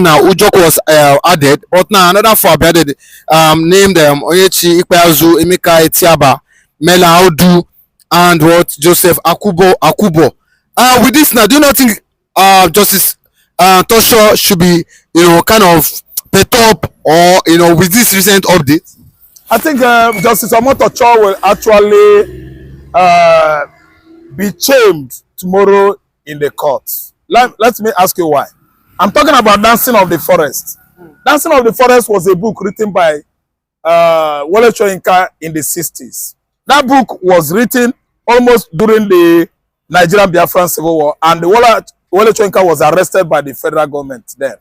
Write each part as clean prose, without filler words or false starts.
now Ujok was added, but now another four added, named Onyechi Ikpeazu, Emeka Etiaba, Mela Audu, and what Joseph Akubo. With this now, do you not think Justice Tosho should be, kind of pet up, or with this recent update? I think Justice Nnamdi will actually be chained tomorrow in the court. Let me ask you why. I'm talking about Dancing of the Forest. Dancing of the Forest was a book written by Wole Soyinka in the 60s. That book was written almost during the Nigerian Biafran Civil War, and Wole Soyinka was arrested by the federal government then.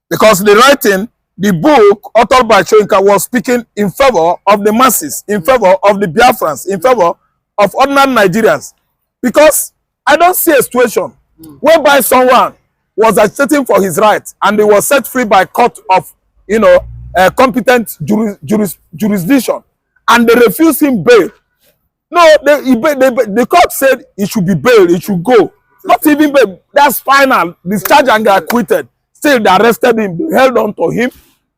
Because the book authored by Soyinka was speaking in favor of the masses, in favor of the Biafrans, in favor of ordinary Nigerians. Because I don't see a situation whereby someone was agitating for his rights and he was set free by court of, competent jurisdiction, and they refused him bail. No, the court said he should be bailed, he should go. Not even bail. That's final. Discharged and acquitted. Still, they arrested him, they held on to him.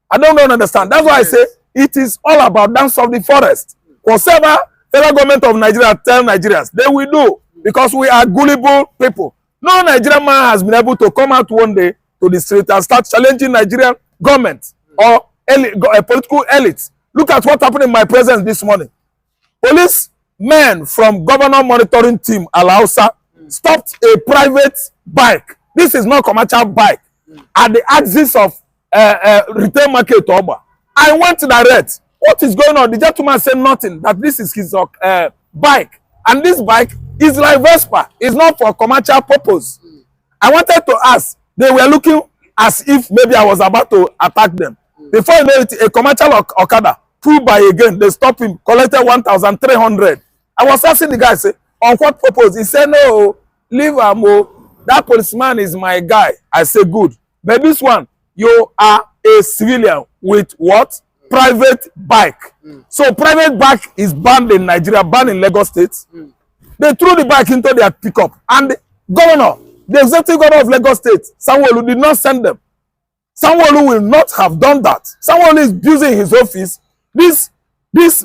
I don't understand. That's why I say it is all about Dance of the Forest. Whatever federal government of Nigeria tell Nigerians, they will do, because we are gullible people. No Nigerian man has been able to come out one day to the street and start challenging Nigerian government or political elites. Look at what happened in my presence this morning. Police men from governor monitoring team Alausa stopped a private bike. This is not commercial bike at the axis of retail market Oba. I went direct. What is going on? The gentleman said nothing, that this is his bike, and this bike is like Vespa. It's not for commercial purpose. I wanted to ask. They were looking as if maybe I was about to attack them. Before you know it, a commercial Okada pulled by again. They stopped him, collected 1,300. I was asking the guy, say, on what purpose? He said, no, leave him. That policeman is my guy. I say, good. But this one, you are a civilian with what? Private bike. So private bike is banned in Nigeria, banned in Lagos State. They threw the bike into their pickup, and the executive governor of Lagos State, Sanwo-Olu, did not send them. Sanwo-Olu will not have done that. Sanwo-Olu is using his office. This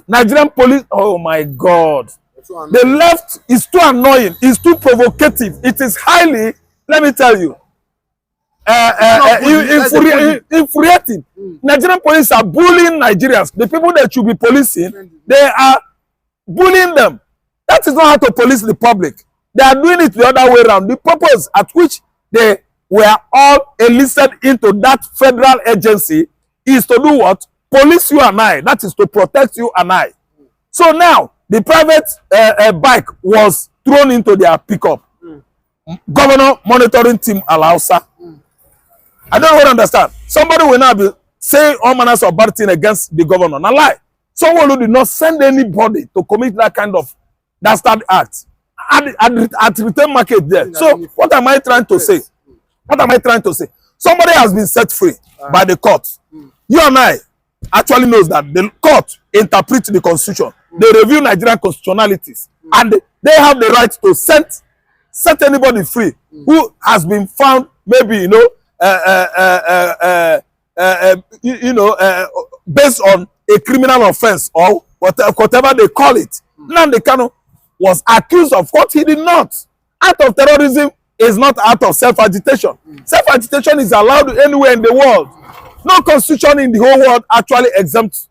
Nigerian police, oh my God. The left is too annoying, it's too provocative. It is highly, let me tell you, infuriating. Nigerian police are bullying Nigerians. The people that should be policing, they are bullying them. That is not how to police the public. They are doing it the other way around. The purpose at which they were all enlisted into that federal agency is to do what? Police you and I. That is to protect you and I. So now, the private bike was thrown into their pickup. Governor monitoring team Alausa. I don't understand. Somebody will now be saying all manners of bad things against the governor. Now lie. Someone who did not send anybody to commit that kind of dastard act at retail market there. So what am I trying to say? What am I trying to say? Somebody has been set free by the court. You and I actually knows that the court interprets the constitution. They review Nigerian constitutionalities, and they have the right to set anybody free who has been found maybe based on a criminal offense or whatever they call it. Nnamdi Kanu was accused of what he did not. Act of terrorism is not act of self-agitation. Self-agitation is allowed anywhere in the world. No constitution in the whole world actually exempts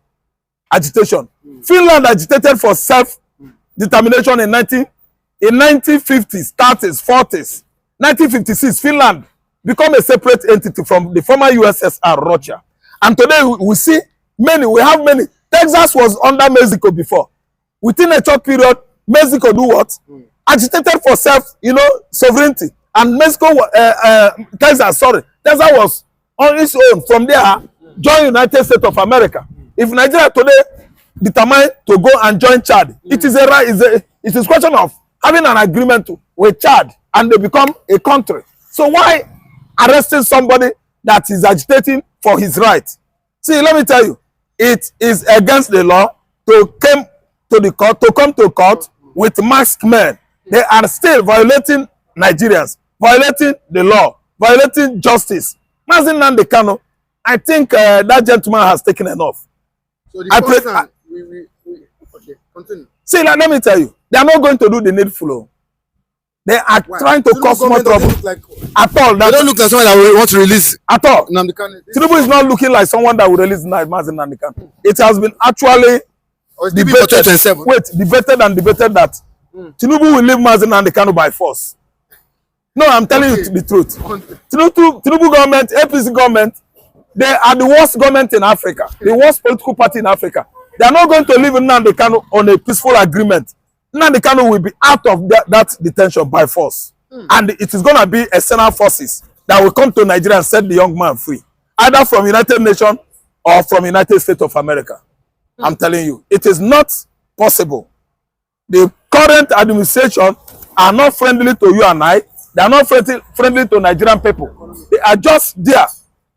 agitation. Finland agitated for self-determination in 1950s, 30s, 40s. 1956, Finland became a separate entity from the former USSR, Russia. And today we see many, we have many. Texas was under Mexico before. Within a short period, Mexico do what? Agitated for sovereignty. And Mexico, Texas was on its own. From there, join United States of America. If Nigeria today determined to go and join Chad, it is it is a question of having an agreement with Chad, and they become a country. So why arresting somebody that is agitating for his right? See, let me tell you, it is against the law to come to court with masked men. They are still violating Nigerians, violating the law, violating justice. Mazi Nnamdi Kanu, I think that gentleman has taken enough. So the first time, okay, continue. See, like, let me tell you, they are not going to do the needful. They are trying to cause more trouble. Like, at all. They don't look like someone that will want to release at all. Nnamdi Kanu. Tinubu is not looking like someone that will release Mazi Nnamdi Kanu. It has been actually debated. Wait, debated that Tinubu will leave Mazi Nnamdi Kanu by force. No, I'm telling you the truth. Tinubu government, APC government, they are the worst government in Africa, the worst political party in Africa. They are not going to leave Nnamdi Kanu on a peaceful agreement. Nnamdi Kanu will be out of that detention by force. And it is going to be external forces that will come to Nigeria and set the young man free, either from United Nations or from United States of America. I'm telling you, it is not possible. The current administration are not friendly to you and I. They are not friendly to Nigerian people. They are just there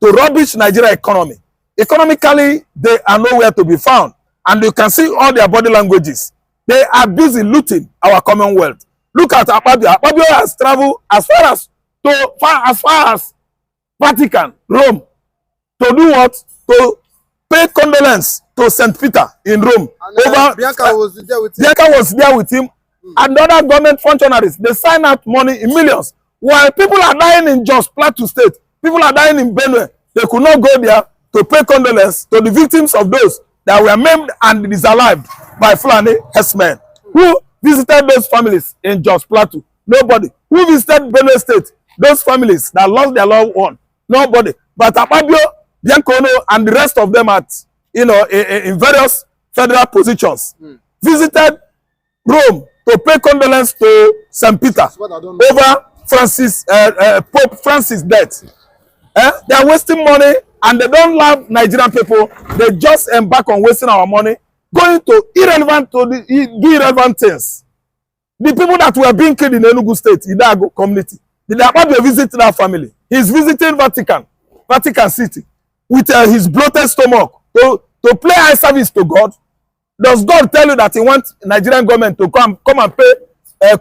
to rubbish Nigeria economy. Economically, they are nowhere to be found. And you can see all their body languages. They are busy looting our commonwealth. Look at Akpabio. Akpabio has traveled as far as Vatican, Rome, to do what? To pay condolence to St. Peter in Rome. And Bianca was there with him. Bianca was there with him. And other government functionaries, they sign out money in millions. While people are dying in Jos Plateau State, people are dying in Benue, they could not go there to pay condolence to the victims of those that were maimed and disallowed by Fulani herdsmen. Who visited those families in Jos Plateau? Nobody. Who visited Benue State? Those families that lost their loved one? Nobody. But Akpabio, Biancono, and the rest of them at, in various federal positions, visited Rome to pay condolence to St. Peter over Pope Francis' death. They are wasting money and they don't love Nigerian people. They just embark on wasting our money, going to do irrelevant things. The people that were being killed in Enugu State, Idago community, did Akpabio visit that family? He's visiting Vatican City with his bloated stomach to play eye service to God. Does God tell you that he wants Nigerian government to come and pay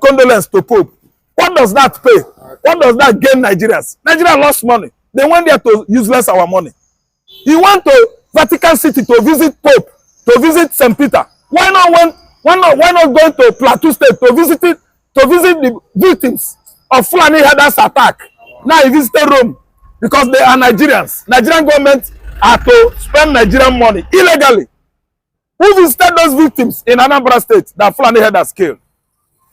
condolence to Pope? What does that pay? What does that gain Nigerians? Nigeria lost money. They went there to useless our money. He went to Vatican City to visit Pope, to visit St. Peter. Why not going to Plateau State to visit the victims of Fulani herders attack? Now he visited Rome because they are Nigerians. Nigerian government are to spend Nigerian money illegally. Who visited those victims in Anambra State that Fulani herders killed?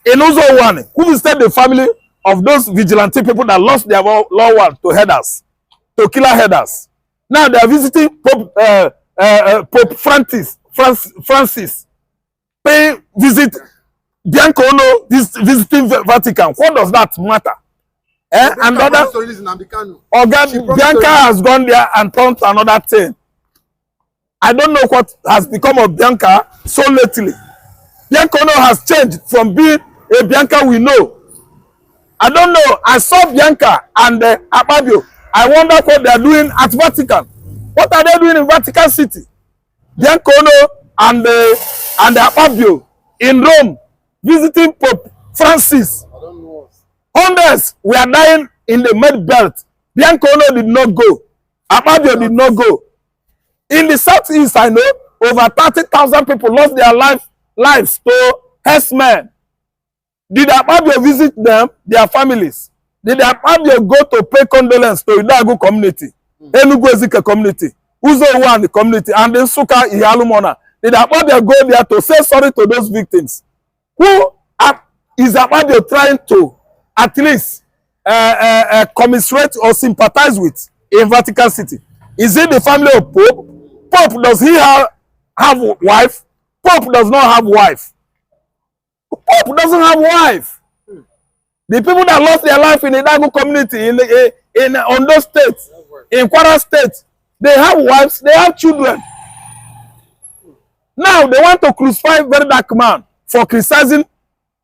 In Uzo, who visited the family of those vigilante people that lost their loved one to herders, to killer herders? Now they are visiting Pope Francis, paying visit Biancono, visiting Vatican. What does that matter? And Bianca has gone there and turned to another thing. I don't know what has become of Bianca so lately. Biancono has changed from being a Bianca we know. I don't know. I saw Bianca and Akpabio. I wonder what they are doing at Vatican. What are they doing in Vatican City? Biancono and Akpabio in Rome, visiting Pope Francis. I don't know. Hundreds were dying in the Med Belt. Biancono did not go. Akpabio did not go. In the southeast, I know, over 30,000 people lost their lives to herdsmen. Did Akpabio visit them, their families? Did Akpabio go to pay condolence to Idago community, Enugu Ezike community, Uzo One community, and the Suka Ihalumona? Did Akpabio go there to say sorry to those victims? Who is Akpabio trying to at least commiserate or sympathize with in Vatican City? Is it the family of Pope? Pope, does he have wife? Pope does not have wife. Pope doesn't have wife. The people that lost their life in the Idago community, in Ondo State, in Kwara State, they have wives, they have children. Now they want to crucify very dark man for criticizing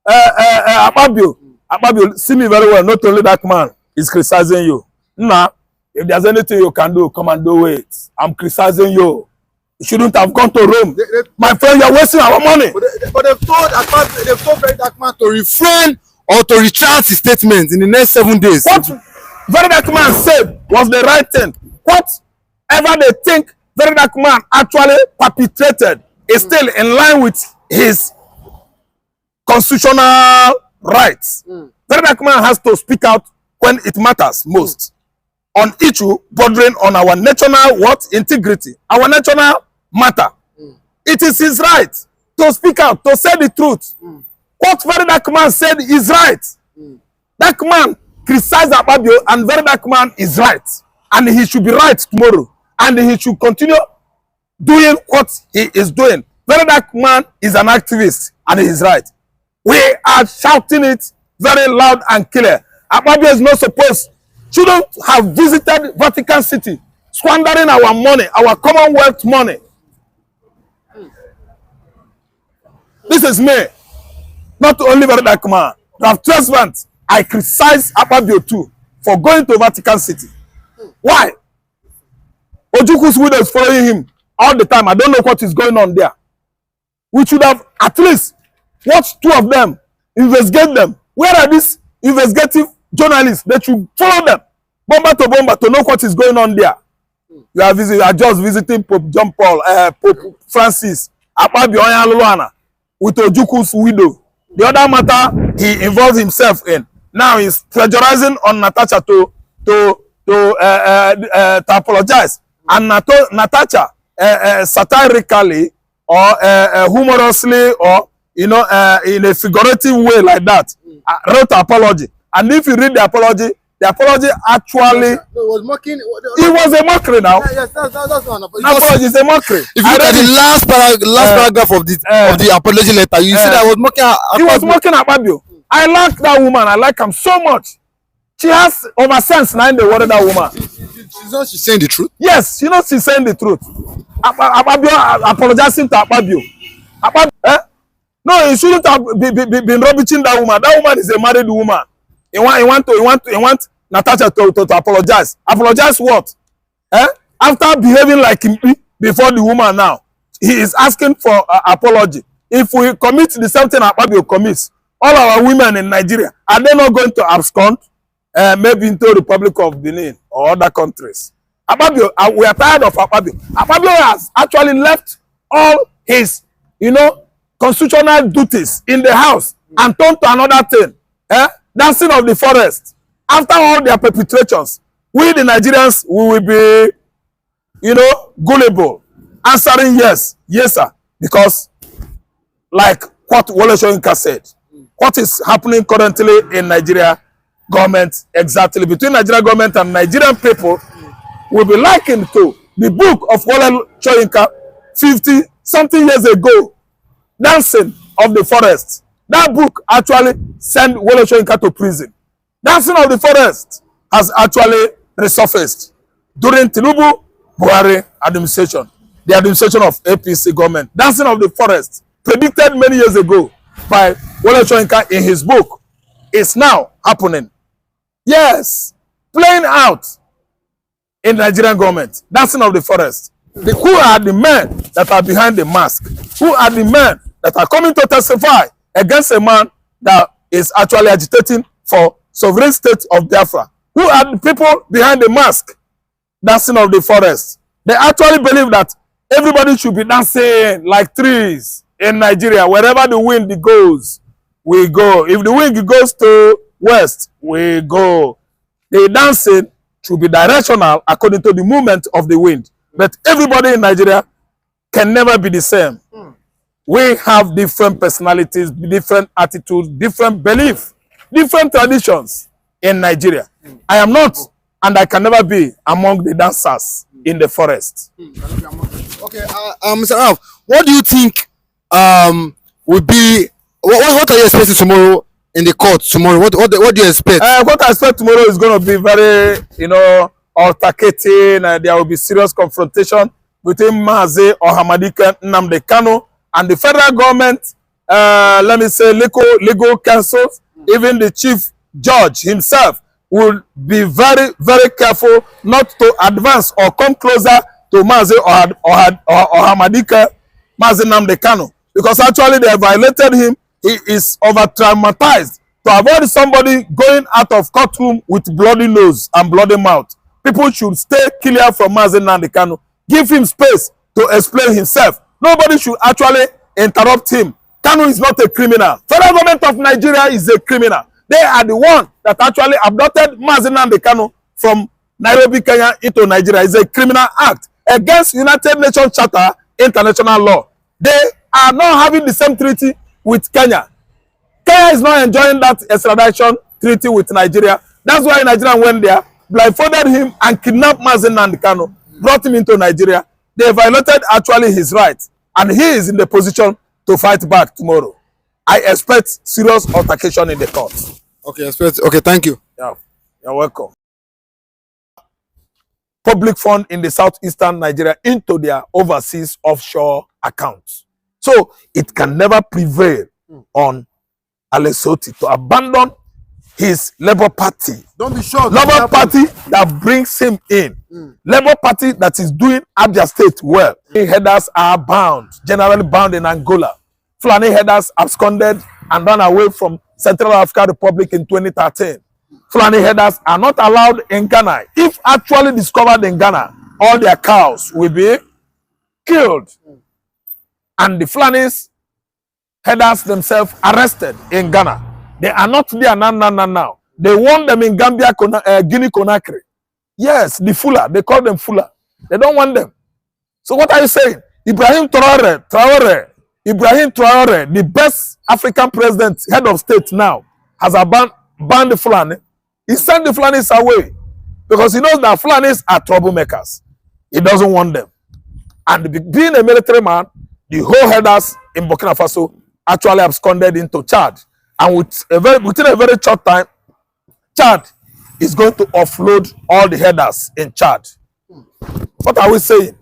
Akpabio. Akpabio, see me very well, not only that man is criticizing you. Now, if there's anything you can do, come and do it. I'm criticizing you. You shouldn't have gone to Rome. My friend, you're wasting our money. But they've told very dark man to refrain or to retract his statement in the next 7 days. Very Dark Man said was the right thing. Whatever they think Very Dark Man actually perpetrated is still in line with his constitutional rights. Very Dark Man has to speak out when it matters most on issue bordering on our national integrity, our national matter. It is his right to speak out, to say the truth. What Very Dark Man said is right. Dark Man criticized Akpabio, and Very Dark Man is right. And he should be right tomorrow. And he should continue doing what he is doing. Very Dark Man is an activist, and he is right. We are shouting it very loud and clear. Akpabio is not supposed, shouldn't have visited Vatican City, squandering our money, our Commonwealth money. This is me. Not only Very Dark Man. To have trespassed, I criticize Akpabio too for going to Vatican City. Why? Ojukwu's widow is following him all the time. I don't know what is going on there. We should have at least watched two of them, investigate them. Where are these investigative journalists? They should follow them, bomber to know what is going on there. You are just visiting Pope John Paul, Pope Francis, Akpabio Onyaluana, with Ojukwu's widow. The other matter he involved himself in. Now he's plagiarizing on Natasha to apologize. And Natasha satirically or humorously or in a figurative way like that wrote an apology. And if you read the apology actually It was mocking. it was a mockery now. Yes, that's not an apology. Apology is a mockery. If you look at the last paragraph of the apology letter, you see that I was mocking. He was mocking Akpabio. I like that woman. I like him so much. She has over sense now in the word of that woman. She's saying the truth. Yes, you know she's saying the truth. Akpabio apologizing to Akpabio. No, he shouldn't have been rubbishing that woman. That woman is a married woman. He want Natasha to apologize. Apologize what? After behaving like him before the woman now, he is asking for apology. If we commit the same thing Akpabio commits, all our women in Nigeria, are they not going to abscond? Maybe into the Republic of Benin or other countries. Akpabio, we are tired of Akpabio. Akpabio has actually left all his, constitutional duties in the house and turned to another thing. Dancing of the forest. After all their perpetrations, we the Nigerians, we will be, gullible, answering yes, sir, because like what Wole Soyinka said, what is happening currently in Nigeria government, exactly between Nigerian government and Nigerian people, will be likened to the book of Wole Soyinka 50-something years ago, Dancing of the Forest. That book actually sent Wole Soyinka to prison. Dancing of the Forest has actually resurfaced during Tinubu Buhari administration, the administration of APC government. Dancing of the Forest, predicted many years ago by Wole Soyinka in his book, is now happening. Yes, playing out in Nigerian government. Dancing of the Forest. Who are the men that are behind the mask? Who are the men that are coming to testify against a man that is actually agitating for sovereign state of Biafra? Who are the people behind the mask? Dancing of the Forest. They actually believe that everybody should be dancing like trees in Nigeria. Wherever the wind goes, we go. If the wind goes to west, we go. The dancing should be directional according to the movement of the wind. But everybody in Nigeria can never be the same. We have different personalities, different attitudes, different beliefs, different traditions in Nigeria. I am not, and I can never be among the dancers in the forest. Okay, Mr. Ralph, what do you think will be? What are you expecting tomorrow in the court? Tomorrow, what do you expect? What I expect tomorrow is going to be very, altercating. There will be serious confrontation between Mazi Ohamadike Nnamdi Kanu and the federal government, let me say legal counsel, even the chief judge himself will be very, very careful not to advance or come closer to Mazi Ohamadike, Mazi Nnamdi Kanu, because actually they violated him. He is over traumatized To avoid somebody going out of courtroom with bloody nose and bloody mouth, people should stay clear from Mazi Nnamdi Kanu. Give him space to explain himself. Nobody should actually interrupt him. Kanu is not a criminal. Federal government of Nigeria is a criminal. They are the one that actually abducted Mazi Nnamdi Kanu from Nairobi, Kenya into Nigeria. It's a criminal act against United Nations Charter international law. They are not having the same treaty with Kenya. Kenya is not enjoying that extradition treaty with Nigeria. That's why Nigeria went there, blindfolded him and kidnapped Mazi Nnamdi Kanu, brought him into Nigeria. They violated actually his rights, and he is in the position to fight back tomorrow. I expect serious altercation in the court. Okay, okay, thank you. Yeah, you're welcome. Public fund in the southeastern Nigeria into their overseas offshore accounts. So it can never prevail on Alesoti to abandon his Labour Party. Don't be sure. Labour Party that brings him in. Labour Party that is doing Abia State well. Headers are bound, generally bound in Angola. Fulani headers absconded and ran away from Central African Republic in 2013. Fulani headers are not allowed in Ghana. If actually discovered in Ghana, all their cows will be killed. And the Fulanis headers themselves arrested in Ghana. They are not there now. They want them in Gambia, Guinea Conakry. Yes, the Fula. They call them Fula. They don't want them. So what are you saying? Ibrahim Traore, the best African president, head of state now, has banned the Fulani. He sent the Fulanis away because he knows that Fulanis are troublemakers. He doesn't want them. And being a military man, the whole headers in Burkina Faso actually absconded into Chad. And within a very short time, Chad is going to offload all the headers in Chad. What are we saying?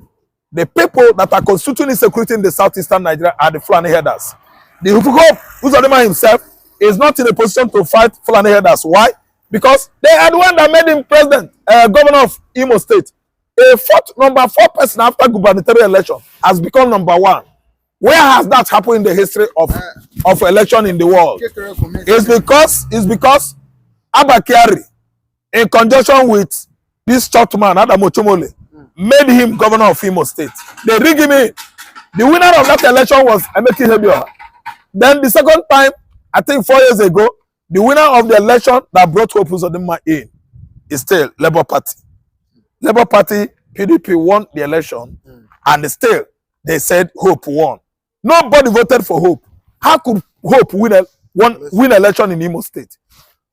The people that are constituting insecurity in the southeastern Nigeria are the Fulani headers. The Hope Uzodinma himself is not in a position to fight Fulani headers. Why? Because they are the one that made him president, governor of Imo State. Number 4 person after gubernatorial election has become number 1. Where has that happened in the history of election in the world? It's because Abba Kyari, in conjunction with this short man, Adam Ochomole, made him governor of Imo State. They rigged him in. The winner of that election was Emeki Hebioha. Then the second time, I think 4 years ago, the winner of the election that brought Hope Uzodinma in is still Labour Party. Labour Party, PDP won the election, and still they said Hope won. Nobody voted for Hope. How could Hope win election in Imo State?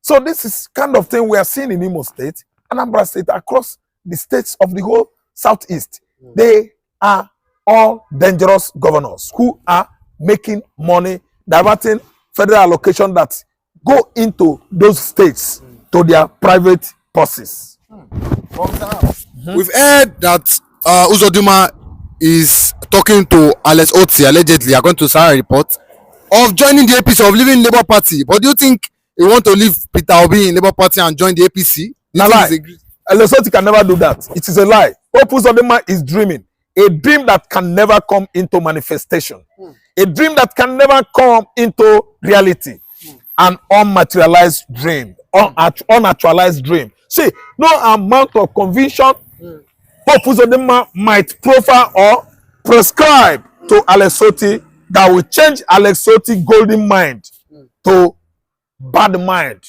So this is kind of thing we are seeing in Imo State, Anambra State, across the states of the whole Southeast. They are all dangerous governors who are making money, diverting federal allocation that go into those states to their private purses. We've heard that Uzodinma is talking to Alex Otti, allegedly, according to Sarah report, of joining the APC, of leaving Labour Party. But do you think he want to leave Peter Obi in Labour Party and join the APC? A lie. Alex Otti can never do that. It is a lie. Hope Uzodinma is dreaming. A dream that can never come into manifestation. A dream that can never come into reality. An unmaterialized dream. Unactualized dream. See, no amount of conviction Hope Uzodinma might proffer or prescribe to Alex Otti that will change Alex Otti golden mind to bad mind.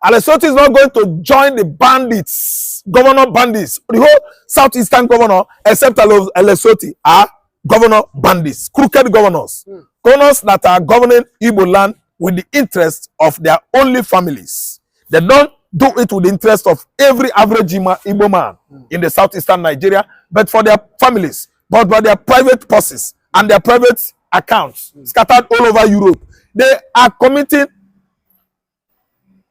Alex Otti is not going to join the bandits, governor bandits. The whole southeastern governor, except Alex Otti, are governor bandits, crooked governors. Governors that are governing Igbo land with the interest of their only families. They don't do it with the interest of every average Igbo man in the southeastern Nigeria, but for their families, but by their private purses and their private accounts scattered all over Europe. They are committing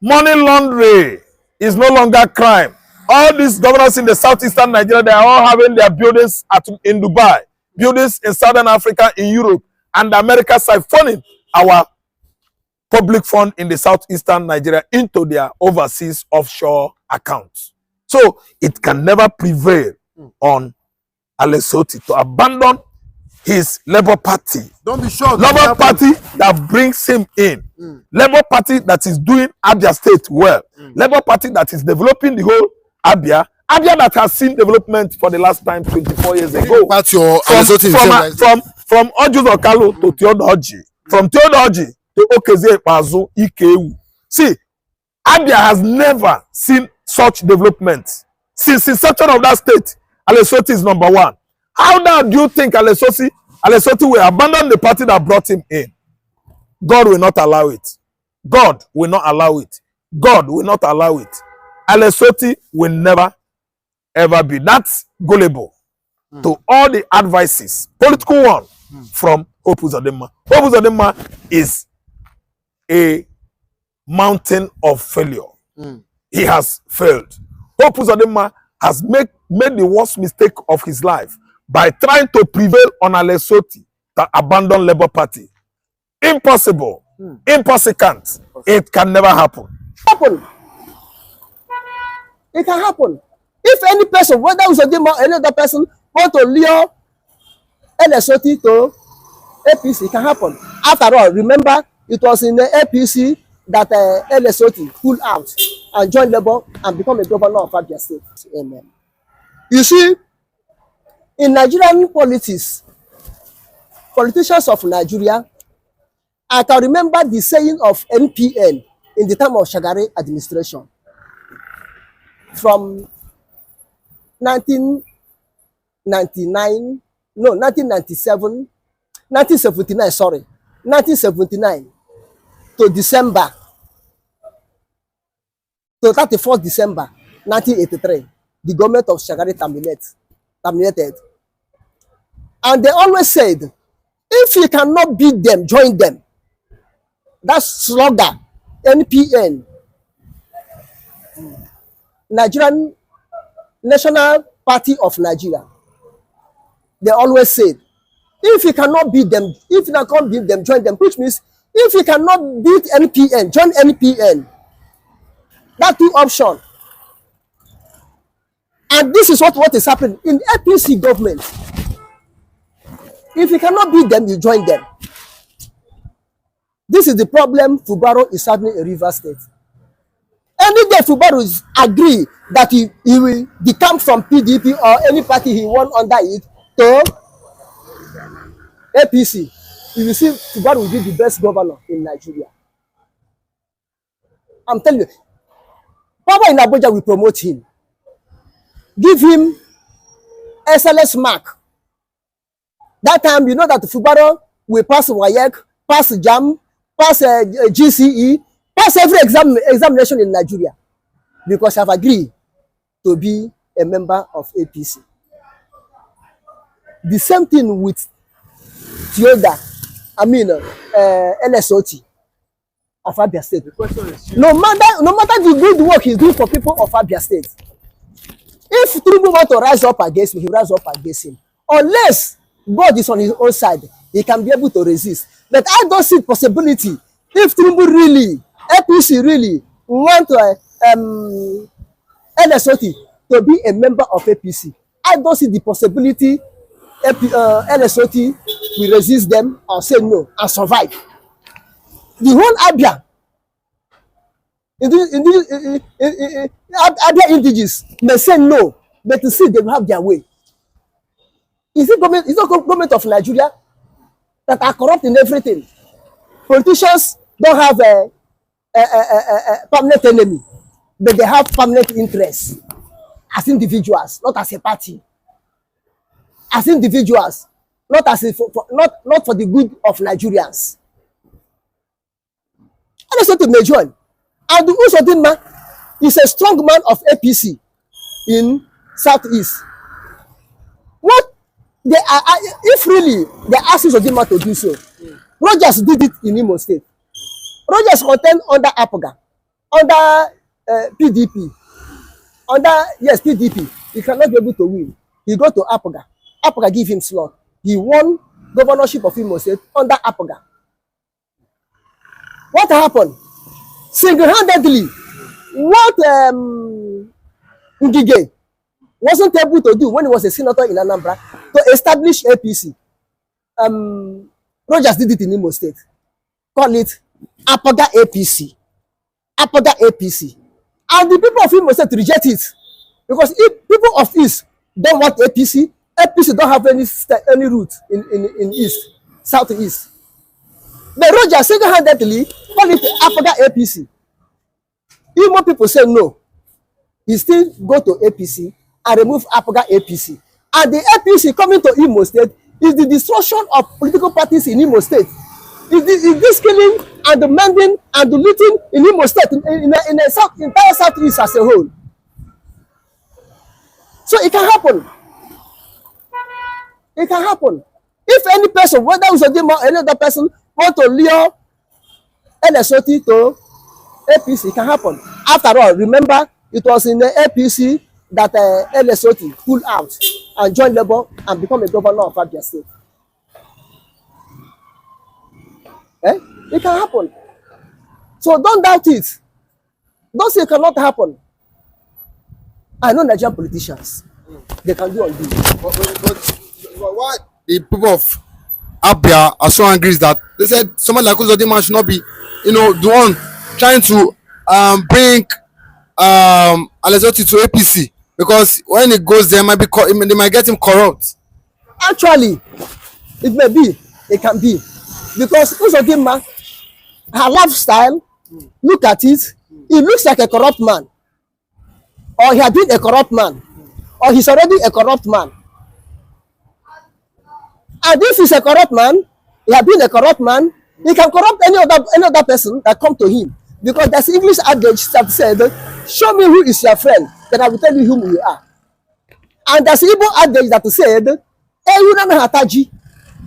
money laundering. Is no longer crime. All these governors in the southeastern Nigeria, they are all having their buildings in Dubai, buildings in Southern Africa, in Europe, and America siphoning our public fund in the southeastern Nigeria into their overseas offshore accounts. So it can never prevail on Alex Otti to abandon his Labour Party. Don't be sure. Labour Party that brings him in. Labour Party that is doing Abia State well. Labour Party that is developing the whole Abia. Abia that has seen development for the last time 24 years ago. From Ojus Okalo to Theodoji. From Theodoji to Okeze Pazu Ikewu. See, Abia has never seen such development. Since inception of that state, Lesotho is number one. How now do you think Lesotho will abandon the party that brought him in? God will not allow it. God will not allow it. God will not allow it. Lesotho will never ever be that gullible to all the advices, political one, from Hope Uzodinma. Hope Uzodinma is a mountain of failure. He has failed. Hope Uzodinma has made the worst mistake of his life by trying to prevail on a Lesotho that abandoned Labour Party. Impossible. Impossible. It can never happen. It can happen. If any person, whether Uzodinma or any other person, want to lure Lesotho to APC, it can happen. After all, remember, it was in the APC that Lesotho pulled out and joined Labour and become a governor of Abia State. Amen. You see, in Nigerian politics, politicians of Nigeria, I can remember the saying of NPN in the time of Shagari administration. From 1979 to December, to 31st December 1983, the government of Shagari terminated. And they always said, if you cannot beat them, join them. That's slogan, NPN. Nigerian National Party of Nigeria. They always said, if you cannot beat them, if you cannot beat them, join them. Which means, if you cannot beat NPN, join NPN. That's two options. And this is what is happening in APC government. If you cannot beat them, you join them. This is the problem Fubaro is having in Rivers State. Any day Fubaro agree that he will decamp from PDP or any party he won under it to APC, you will see Fubaro will be the best governor in Nigeria. I'm telling you, Power in Abuja will promote him. Give him SLS mark. That time, you know that Fubaro will pass WAEC, pass JAM, pass GCE, pass every examination in Nigeria, because I've agreed to be a member of APC. The same thing with Tioda, Lesotho of Abia State. No matter the good work he's doing for people of Abia State, if Tinubu want to rise up against me, he rise up against him. Unless God is on his own side, he can be able to resist. But I don't see possibility. If Tinubu really, APC really want Lesotho to be a member of APC, I don't see the possibility Lesotho will resist them or say no and survive. The whole Abia, Abia indigenous may say no, but to see they will have their way. Is it government of Nigeria that are corrupt in everything? Politicians don't have a permanent enemy, but they have permanent interests as individuals, not as a party. As individuals, not as not for the good of Nigerians. And that's what may join. And Uzodinma is a strong man of APC in Southeast. What they are, if really they ask Uzodinma to do so, Rogers did it in Imo State. Rogers contend under Apoga, under PDP, PDP. He cannot be able to win. He go to Apoga. Apoga give him slot. He won governorship of Imo State under Apoga. What happened? Single-handedly, what Ngige wasn't able to do when he was a senator in Anambra to establish APC. Rogers did it in Imo State. Call it Apaga APC. Apaga APC. And the people of Imo State reject it. Because if people of East don't want APC, APC don't have any root in East, Southeast. But Rogers single-handedly call it Apaga APC. Imo people say no. He still go to APC and remove Apaga APC. And the APC coming to Imo State is the destruction of political parties in Imo State. Is this killing and the mending and the looting in Imo State in the entire Southeast as a whole. So it can happen. It can happen. If any person, whether it's or any other person, want to lure NSOT to APC, it can happen. After all, remember, it was in the APC that NSOT pulled out and joined Labour and become a governor of Abia State. It can happen. So don't doubt it. Don't say it cannot happen. I know Nigerian politicians. They can do undo. But why the people of Abia are so angry is that they said someone like Uzodinma should not be, the one trying to bring Alezoti to APC, because when it goes there, they might get him corrupt. Actually, it may be, it can be, because Uzodinma, her lifestyle, look at it, he looks like a corrupt man, or he has been a corrupt man, or he's already a corrupt man. And if he's a corrupt man, he has been a corrupt man, he can corrupt any other person that come to him. Because there's English adage that said, show me who is your friend, then I will tell you whom you are. And there's Igbo adage that said, you don't know hataji,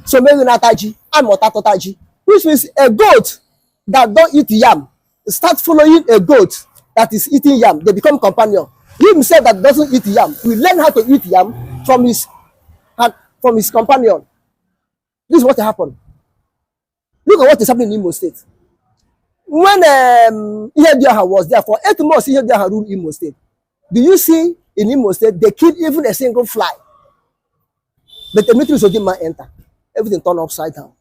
so maybe not taji, I'm otatotaji. Which means a goat that don't eat yam start following a goat that is eating yam, they become companion. He himself that doesn't eat yam will learn how to eat yam from his companion. This is what happened. Look at what is happening in Imo State. When Ihediaha was there for 8 months, Ihediaha ruled Imo State. Do you see in Imo State they killed even a single fly? But the military didn't enter. Everything turned upside down.